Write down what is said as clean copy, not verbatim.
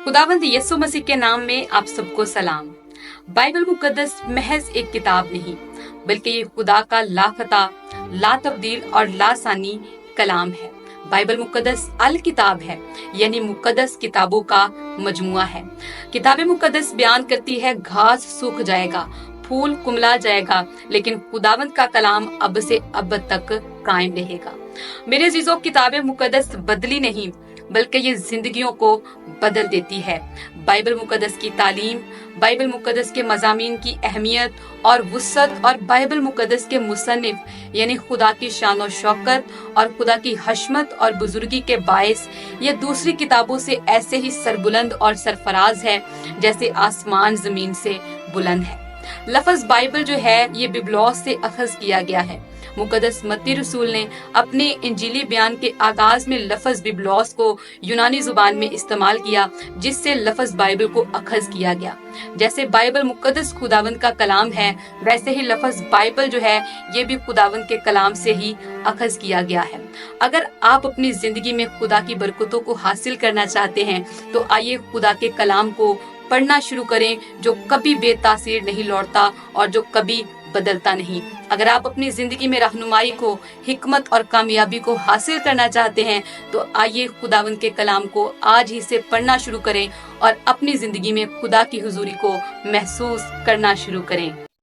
खुदावंद यीशु मसीह के नाम में आप सबको सलाम। बाइबल मुकद्दस महज एक किताब नहीं, बल्कि ये खुदा का लापता, ला तब्दील और लासानी कलाम है। बाइबल मुकद्दस अल किताब है, यानी मुकद्दस किताबों का मजमुआ है। किताबें मुकद्दस बयान करती है घास सूख जाएगा, फूल कुमला जाएगा, लेकिन खुदावंद का कलाम अब से अब तक कायम रहेगा। मेरे अजीजों, किताबें मुकद्दस बदली नहीं, बल्कि ये जिंदगियों को बदल देती है। बाइबल मुकद्दस की तालीम, बाइबल मुकद्दस के मज़ामीन की अहमियत और वुसअत और बाइबल मुकद्दस के मुसन्निफ यानी खुदा की शान और शौकत और खुदा की हशमत और बुजुर्गी के बायस ये दूसरी किताबों से ऐसे ही सरबुलंद और सरफराज है जैसे आसमान जमीन से बुलंद है। लफ्ज बाइबल जो है ये बिबलौस से अखज किया गया है। मुकद्दस मत्ती रसूल ने अपने इंजीली बयान के आगाज में लफ्ज बिबलौस को यूनानी जुबान में इस्तेमाल किया, जिससे लफ्ज बाइबल को अखज किया गया। जैसे बाइबल मुकद्दस खुदावंद का कलाम है, वैसे ही लफ्ज बाइबल जो है ये भी खुदावंद के कलाम से ही अखज किया गया है। अगर आप अपनी जिंदगी में खुदा की बरकतों को हासिल करना चाहते हैं तो आइए खुदा के कलाम को पढ़ना शुरू करें, जो कभी बेतासीर नहीं लौटता और जो कभी बदलता नहीं। अगर आप अपनी जिंदगी में रहनुमाई को, हिकमत और कामयाबी को हासिल करना चाहते हैं तो आइए खुदावंद के कलाम को आज ही से पढ़ना शुरू करें और अपनी जिंदगी में खुदा की हुजूरी को महसूस करना शुरू करें।